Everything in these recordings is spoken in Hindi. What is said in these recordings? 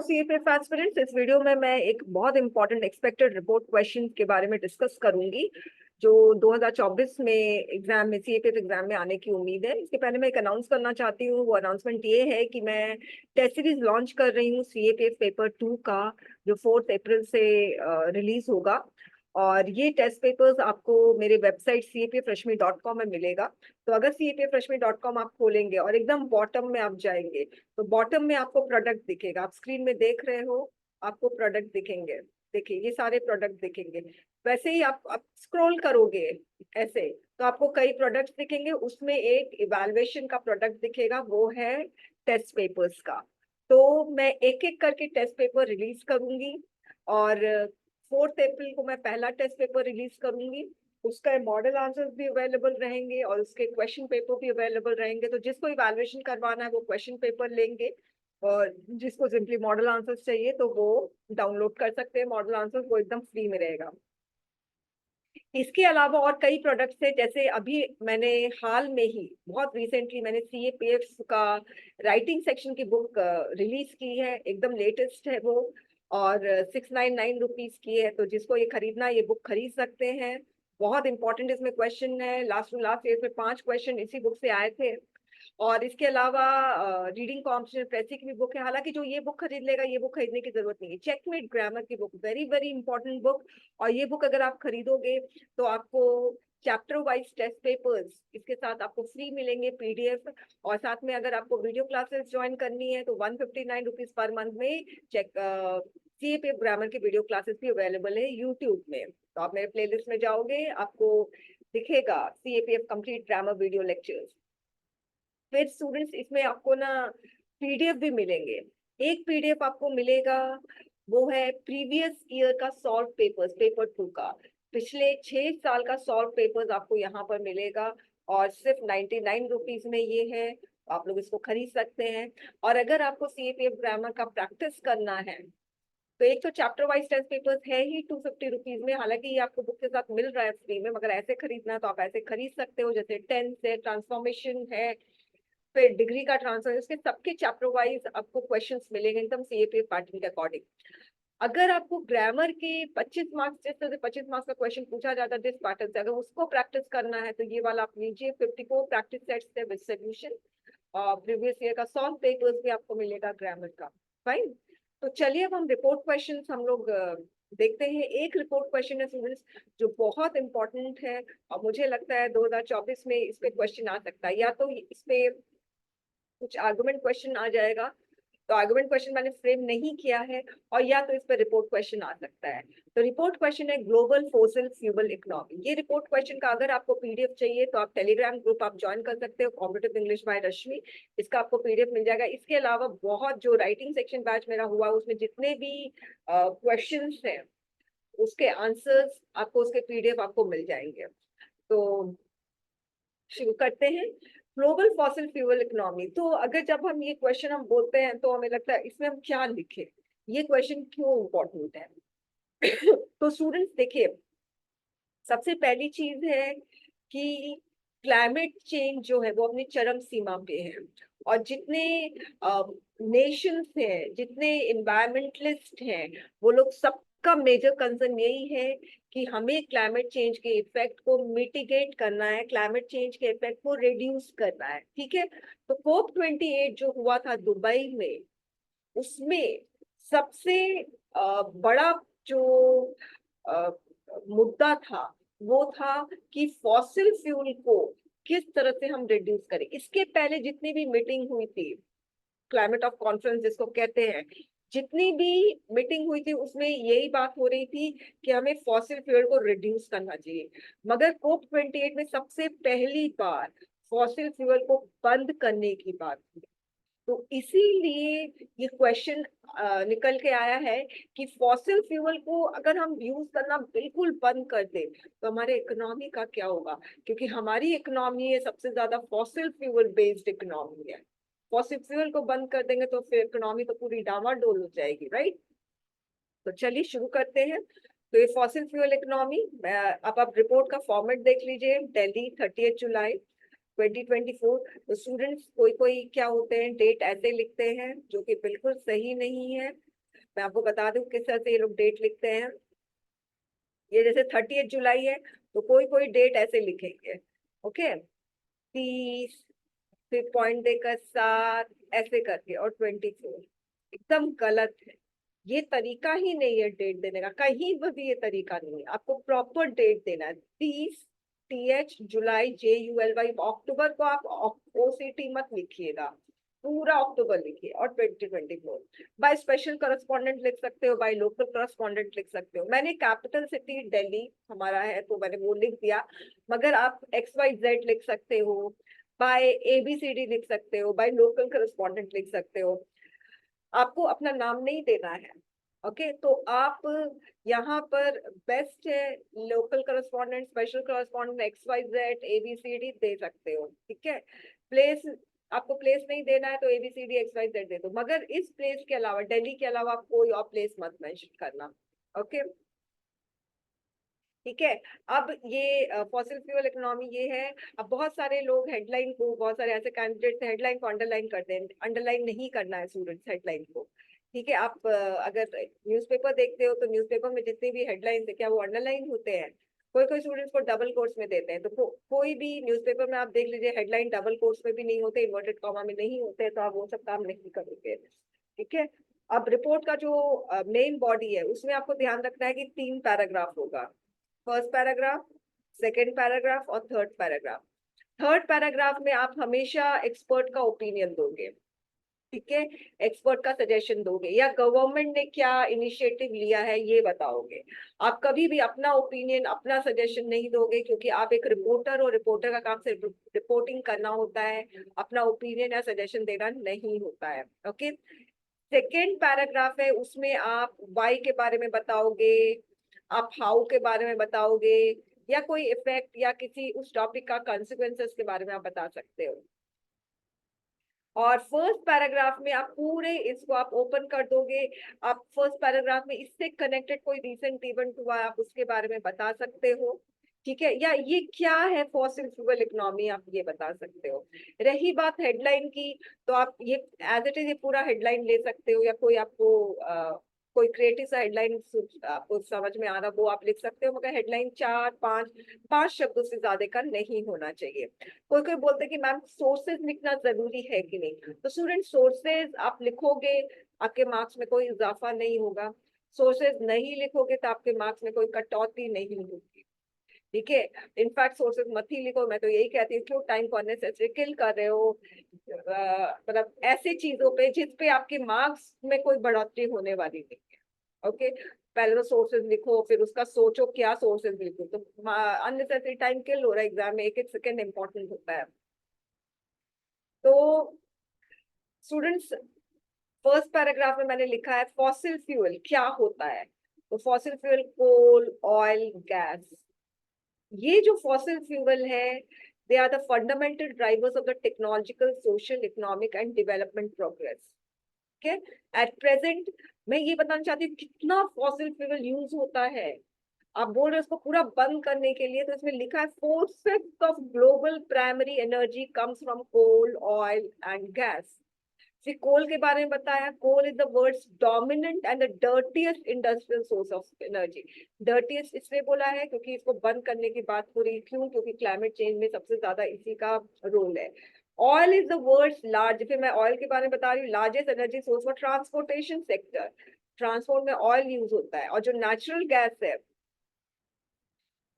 सीएपीएफ एस्पिरेंट्स, इस वीडियो में मैं एक बहुत इंपॉर्टेंट एक्सपेक्टेड रिपोर्ट क्वेश्चन के बारे में डिस्कस करूंगी जो 2024 में एग्जाम में सीएपीएफ एग्जाम में आने की उम्मीद है। इसके पहले मैं एक अनाउंस करना चाहती हूँ। वो अनाउंसमेंट ये है कि मैं टेस्ट सीरीज लॉन्च कर रही हूँ सीएपीएफ पेपर 2 का, जो 4 अप्रैल से रिलीज होगा। और ये टेस्ट पेपर्स आपको मेरे वेबसाइट capfreshme.com में मिलेगा। तो अगर capfreshme.com आप खोलेंगे और एकदम बॉटम में आप जाएंगे तो बॉटम में आपको प्रोडक्ट दिखेगा। आप स्क्रीन में देख रहे हो, आपको प्रोडक्ट दिखेंगे। देखिए, ये सारे प्रोडक्ट दिखेंगे। वैसे ही आप स्क्रॉल करोगे ऐसे तो आपको कई प्रोडक्ट्स दिखेंगे। उसमें एक इवैल्यूएशन का प्रोडक्ट दिखेगा, वो है टेस्ट पेपर्स का। तो मैं एक एक करके टेस्ट पेपर रिलीज करूंगी और 4 अप्रैल को मैं पहला टेस्ट पेपर रिलीज करूंगी। उसका मॉडल आंसर्स भी अवेलेबल रहेंगे और उसके क्वेश्चन पेपर भी अवेलेबल रहेंगे। तो जिसको इवैल्यूएशन करवाना है वो क्वेश्चन पेपर लेंगे, और जिसको सिंपली मॉडल आंसर्स चाहिए तो वो डाउनलोड कर सकते हैं मॉडल आंसर्स, वो एकदम फ्री में रहेगा। इसके अलावा और कई प्रोडक्ट्स हैं, जैसे अभी मैंने हाल में ही बहुत रिसेंटली मैंने सीएपीएफ का राइटिंग सेक्शन की बुक रिलीज की है, एकदम लेटेस्ट है वो, और 699 रुपीज की है। तो जिसको ये खरीदना ये बुक खरीद सकते हैं। बहुत इंपॉर्टेंट इसमें क्वेश्चन है, लास्ट टू लास्ट ईयर में 5 क्वेश्चन इसी बुक से आए थे। और इसके अलावा रीडिंग कॉम्पिटिशन प्रेसी की भी बुक है। हालांकि जो ये बुक खरीद लेगा ये बुक खरीदने की जरूरत नहीं है। चेकमेट ग्रामर की book, very very important book. और ये बुक अगर आप खरीदोगे तो आपको चैप्टर वाइज टेस्ट पेपर्स इसके साथ आपको फ्री मिलेंगे, पीडीएफ। और साथ में अगर आपको वीडियो क्लासेस ज्वाइन करनी है तो 159 रुपीज पर मंथ में चेक सीएपीएफ ग्रामर की वीडियो क्लासेस भी अवेलेबल है यूट्यूब में। तो आप मेरे प्लेलिस्ट में जाओगे, आपको दिखेगा CAPF complete grammar video lectures. फिर स्टूडेंट्स, इसमें आपको ना पीडीएफ भी मिलेंगे। एक पीडीएफ आपको मिलेगा, वो है प्रीवियस ईयर का सॉल्व पेपर्स, पेपर 2 का। पिछले 6 साल का सॉल्व पेपर्स आपको यहाँ पर मिलेगा और सिर्फ 99 रुपीज में ये है। आप लोग इसको खरीद सकते हैं। और अगर आपको सीएपीएफ ग्रामर का प्रैक्टिस करना है तो एक तो चैप्टर वाइज टेस्ट पेपर्स है ही 250 रुपीज में। हालांकि ये आपको बुक के साथ मिल रहा है फ्री में, मगर ऐसे खरीदना है तो आप ऐसे खरीद सकते हो। जैसे टेंस है, ट्रांसफॉर्मेशन है, फिर डिग्री का ट्रांसफर, इसके सबके चैप्टर वाइज आपको क्वेश्चंस मिलेंगे एकदम सीएपीएफ पैटर्न के अकॉर्डिंग। अगर आपको ग्रामर के 25 मार्क्स, जिस तरह से 25 मार्क्स का क्वेश्चन पूछा जाता है जिस पैटर्न से, अगर उसको प्रैक्टिस करना है तो ये वाला आप लीजिए। 54 प्रैक्टिस सेट्स है विद सॉल्यूशन। और प्रीवियस ईयर का सॉल्व पेपर्स भी आपको मिलेगा ग्रामर का। फाइन। तो चलिए अब हम रिपोर्ट क्वेश्चन हम लोग देखते हैं। एक रिपोर्ट क्वेश्चन है स्टूडेंट्स जो बहुत इंपॉर्टेंट है और मुझे लगता है 2024 में इस पे क्वेश्चन आ सकता है। या तो इस पे कुछ आर्गुमेंट क्वेश्चन आ जाएगा, तो आर्गुमेंट क्वेश्चन मैंने फ्रेम नहीं किया है, और या तो इस पर रिपोर्ट क्वेश्चन आ सकता है। तो रिपोर्ट क्वेश्चन है ग्लोबल फोसिल फ्यूल इकोनॉमी। ये रिपोर्ट क्वेश्चन का अगर आपको पीडीएफ चाहिए तो आप टेलीग्राम ग्रुप आप ज्वाइन कर सकते हो, कॉम्पिटिटिव इंग्लिश बाय रश्मि। इसका आपको पीडीएफ मिल जाएगा। इसके अलावा बहुत जो राइटिंग सेक्शन बैच मेरा हुआ उसमें जितने भी क्वेश्चन हैं उसके आंसर्स आपको, उसके पीडीएफ आपको मिल जाएंगे। तो शुरू करते हैं। Global fossil fuel economy. तो अगर जब हम ये क्वेश्चन हम बोलते हैं तो हमें लगता है इसमें हम क्या लिखें, ये क्वेश्चन क्यों इम्पोर्टेंट है। तो स्टूडेंट्स देखिए, सबसे पहली चीज है कि क्लाइमेट चेंज जो है वो अपनी चरम सीमा पे है। और जितने नेशंस हैं, जितने इन्वायरमेंटलिस्ट हैं, वो लोग सबका मेजर कंसर्न यही है कि हमें क्लाइमेट चेंज के इफेक्ट को मिटिगेट करना है, क्लाइमेट चेंज के इफेक्ट को रिड्यूस करना है। ठीक है। तो COP28 जो हुआ था दुबई में, उसमें सबसे बड़ा जो अ, मुद्दा था वो था कि फॉसिल फ्यूल को किस तरह से हम रिड्यूस करें। इसके पहले जितनी भी मीटिंग हुई थी, क्लाइमेट ऑफ कॉन्फ्रेंस जिसको कहते हैं, जितनी भी मीटिंग हुई थी उसमें यही बात हो रही थी कि हमें फॉसिल फ्यूल को रिड्यूस करना चाहिए। मगर COP28 में सबसे पहली बार फॉसिल फ्यूल को बंद करने की बात हुई। तो इसीलिए ये क्वेश्चन निकल के आया है कि फॉसिल फ्यूल को अगर हम यूज करना बिल्कुल बंद कर दें तो हमारे इकोनॉमी का क्या होगा। क्योंकि हमारी इकोनॉमी है सबसे ज्यादा फॉसिल फ्यूल बेस्ड इकोनॉमी है। फॉसिल फ्यूल को बंद कर देंगे तो फिर इकोनॉमी तो पूरी डामाडोल हो जाएगी, राइट। तो चलिए शुरू करते हैं। तो ये फॉसिल फ्यूल इकोनॉमी, अब आप रिपोर्ट का फॉर्मेट देख लीजिए। दिल्ली 30 जुलाई 2024। तो स्टूडेंट्स कोई कोई क्या होते हैं, डेट ऐसे लिखते हैं जो कि बिल्कुल सही नहीं है। मैं आपको बता दूं किस तरह से ये लोग डेट लिखते हैं। ये जैसे 30 जुलाई है, तो कोई कोई डेट ऐसे लिखेंगे, ओके, 30, फिर पॉइंट देकर 7, ऐसे करके, और 24। एकदम गलत है। ये तरीका ही नहीं है डेट देने का, कहीं पर भी ये तरीका नहीं है। आपको प्रॉपर डेट देना है। 30, TH, जुलाई, JULY। अक्टूबर को आप OCT मत लिखिएगा, पूरा अक्टूबर लिखिए। और 2024 बाय स्पेशल करस्पॉन्डेंट लिख सकते हो, बाय लोकल करस्पॉन्डेंट लिख सकते हो। मैंने कैपिटल सिटी दिल्ली हमारा है तो मैंने वो लिख दिया, मगर आप XYZ लिख सकते हो, बाय ABCD लिख सकते हो, बाय लोकल करस्पॉन्डेंट लिख सकते हो। आपको अपना नाम नहीं देना है, ओके। तो आप यहाँ पर बेस्ट है local correspondent, special correspondent, XYZ, ABCD दे सकते हो, ठीक है। प्लेस, आपको प्लेस नहीं देना है तो ABCD XYZ दे दो, मगर इस प्लेस के अलावा, दिल्ली के अलावा आप कोई और प्लेस मत मेंशन करना, ओके, ठीक है। अब ये फॉसिल फ्यूल इकोनॉमी ये है। अब बहुत सारे लोग हेडलाइन को, बहुत सारे ऐसे कैंडिडेट्स हेडलाइन को अंडरलाइन करते हैं। अंडरलाइन नहीं करना है स्टूडेंट्स हेडलाइन को, ठीक है। आप अगर न्यूज़पेपर देखते हो तो न्यूज़पेपर में जितनी भी हेडलाइंस है क्या वो अंडरलाइन होते हैं? कोई कोई स्टूडेंट्स को डबल कोट्स में देते हैं, तो कोई भी न्यूज़पेपर में आप देख लीजिए हेडलाइन डबल कोट्स में भी नहीं होते, इन्वर्टेड कॉमा में नहीं होते, तो आप वो सब काम नहीं करोगे, ठीक है। अब रिपोर्ट का जो मेन बॉडी है उसमें आपको ध्यान रखना है कि 3 पैराग्राफ होगा। फर्स्ट पैराग्राफ, सेकेंड पैराग्राफ और थर्ड पैराग्राफ। थर्ड पैराग्राफ में आप हमेशा एक्सपर्ट का ओपिनियन दोगे, ठीक है। एक्सपर्ट का सजेशन दोगे, या गवर्नमेंट ने क्या इनिशिएटिव लिया है ये बताओगे। आप कभी भी अपना ओपिनियन, अपना सजेशन नहीं दोगे, क्योंकि आप एक रिपोर्टर, और रिपोर्टर का काम सिर्फ रिपोर्टिंग करना होता है, अपना ओपिनियन या सजेशन देना नहीं होता है, ओके। सेकेंड पैराग्राफ है, उसमें आप वाई के बारे में बताओगे, आप हाउ के बारे में बताओगे, या कोई इफेक्ट या किसी उस टॉपिक का कॉन्सिक्वेंसेस के बारे में आप बता सकते हो। और फर्स्ट पैराग्राफ में आप पूरे इसको आप ओपन कर दोगे। आप फर्स्ट पैराग्राफ में इससे कनेक्टेड कोई रिसेंट इवेंट हुआ है आप उसके बारे में बता सकते हो, ठीक है। या ये क्या है फॉसिल फ्यूल इकोनॉमी, आप ये बता सकते हो। रही बात हेडलाइन की, तो आप ये एज इट इज ये पूरा हेडलाइन ले सकते हो, या कोई आपको कोई क्रिएटिव सा हेडलाइन आपको समझ में आ रहा वो आप लिख सकते हो, मगर हेडलाइन 4, 5 शब्दों से ज्यादा का नहीं होना चाहिए। कोई कोई बोलते हैं कि मैम सोर्सेज लिखना जरूरी है कि नहीं, तो स्टूडेंट सोर्सेज आप लिखोगे, आपके मार्क्स में कोई इजाफा नहीं होगा। सोर्सेज नहीं लिखोगे तो आपके मार्क्स में कोई कटौती नहीं होगी, ठीक है। इनफैक्ट सोर्सेज मत ही लिखो, मैं तो यही कहती हूँ, क्यों टाइम को अननेसेसरी किल कर रहे हो। मतलब ऐसी चीजों पे जिस पे आपके मार्क्स में कोई बढ़ोतरी होने वाली नहीं है, ओके। पहले तो सोर्सेज लिखो, फिर उसका सोचो क्या सोर्सेज लिखो, तो अननेसेसरी टाइम किल हो रहा है एग्जाम में, एक एक सेकेंड इंपॉर्टेंट होता है। तो स्टूडेंट्स, फर्स्ट पैराग्राफ में मैंने लिखा है फॉसिल फ्यूल क्या होता है। तो fossil fuel coal, oil, gas, ये जो फॉसिल फ्यूल है, they are the fundamental drivers of the technological, social, economic and development progress, ठीक है। एट प्रेजेंट मैं ये बताना चाहती हूँ कितना फॉसिल फ्यूल यूज होता है। आप बोल रहे हो उसको पूरा बंद करने के लिए, तो इसमें लिखा है 4/5 of global primary energy comes from coal, oil and gas. फिर कोल के बारे में बताया, coal is the world's dominant and the dirtiest industrial source of energy. Dirtiest इसलिए बोला है क्योंकि इसको बंद करने की बात हो रही, क्यों? क्योंकि क्लाइमेट चेंज में सबसे ज्यादा इसी का रोल है। Oil is the world's large, फिर मैं ऑयल के बारे में बता रही हूँ, largest energy source for transportation sector. Transport में ऑयल यूज होता है। और जो नेचुरल गैस है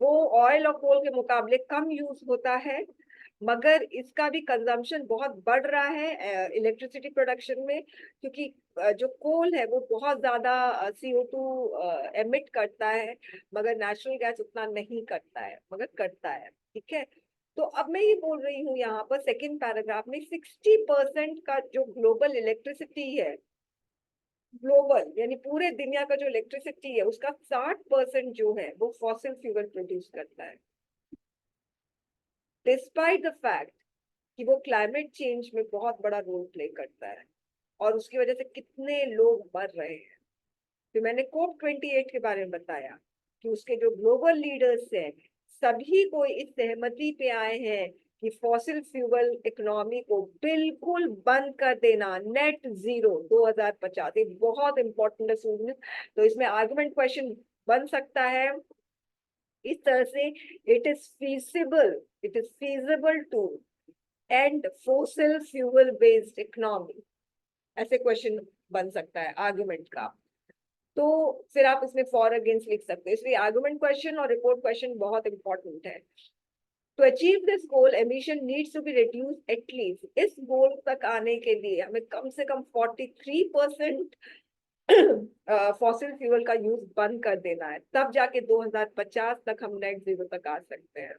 वो ऑयल और कोल के मुकाबले कम यूज होता है, मगर इसका भी कंजम्पशन बहुत बढ़ रहा है इलेक्ट्रिसिटी प्रोडक्शन में, क्योंकि जो कोल है वो बहुत ज्यादा CO2 एमिट करता है, मगर नेचुरल गैस उतना नहीं करता है, मगर करता है, ठीक है। तो अब मैं ये बोल रही हूँ यहाँ पर सेकेंड पैराग्राफ में 60% का जो ग्लोबल इलेक्ट्रिसिटी है, ग्लोबल यानी पूरे दुनिया का जो इलेक्ट्रिसिटी है उसका 60% जो है वो फॉसिल फ्यूल प्रोड्यूस करता है, डिस्पाइट द फैक्ट कि वो क्लाइमेट चेंज में बहुत बड़ा रोल प्ले करता है, और उसकी वजह से कितने लोग मर रहे हैं। फिर मैंने COP28 के बारे में बताया कि उसके जो ग्लोबल लीडर्स हैं सभी को इस सहमति पे आए हैं कि फॉसिल फ्यूल इकोनॉमी को बिल्कुल बंद कर देना, नेट जीरो 2050। ये बहुत इंपॉर्टेंट है स्टूडेंट। तो इसमें आर्गुमेंट क्वेश्चन बन सकता है इस तरह से, it is feasible to end fossil fuel based economy, ऐसे क्वेश्चन बन सकता है आर्गुमेंट का। तो फिर आप इसमें फॉर अगेंस्ट लिख सकते हैं। इसलिए आर्गुमेंट क्वेश्चन और रिपोर्ट क्वेश्चन बहुत इंपॉर्टेंट है। To achieve this goal, emission needs to be reduced at least. इस गोल तक आने के लिए हमें कम से कम 43% फॉसिल फ्यूल का यूज बंद कर देना है, तब जाके 2050 तक हम नेट जीरो तक आ सकते हैं।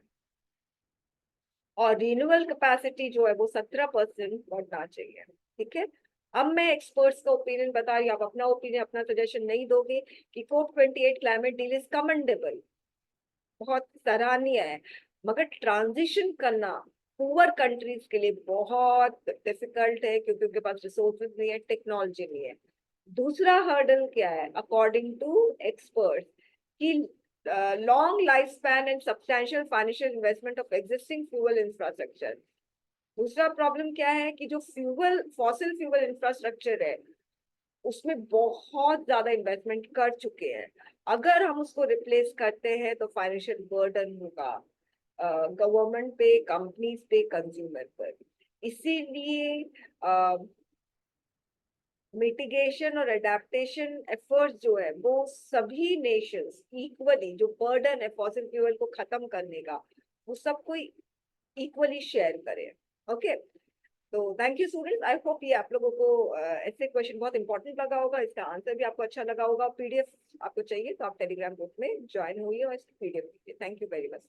और रिन्यूएबल कैपेसिटी जो है वो 17% बढ़ना चाहिए। ठीक है, अब मैं एक्सपर्ट्स का ओपिनियन बता रही हूँ, आप अपना ओपिनियन, अपना सजेशन नहीं दोगे। कि COP28 climate deal is commendable, बहुत सराहनीय है, मगर ट्रांजिशन करना पुअर कंट्रीज के लिए बहुत डिफिकल्ट है, क्योंकि उनके पास रिसोर्सेज नहीं है, टेक्नोलॉजी नहीं है। दूसरा हर्डल क्या है अकॉर्डिंग टू एक्सपर्ट्स, कि long life span and substantial financial investment of existing fuel infrastructure. दूसरा प्रॉब्लम क्या है कि जो फॉसिल फ्यूल इंफ्रास्ट्रक्चर है उसमें बहुत ज्यादा इन्वेस्टमेंट कर चुके हैं। अगर हम उसको रिप्लेस करते हैं तो फाइनेंशियल बर्डन होगा गवर्नमेंट पे, कंपनीज पे, कंज्यूमर पर। इसीलिए मिटिगेशन और एडेप्टेशन एफर्ट्स जो है वो सभी नेशंस इक्वली, जो बर्डन है फॉसिल फ्यूल को खत्म करने का, वो सबको इक्वली शेयर करें। ओके, तो thank you students, I hope ये आप लोगों को ऐसे क्वेश्चन बहुत इंपॉर्टेंट लगा होगा, इसका आंसर भी आपको अच्छा लगा होगा। पीडीएफ आपको चाहिए तो आप टेलीग्राम ग्रुप में ज्वाइन होइए और इसकी पीडीएफ लीजिए। Thank you very much.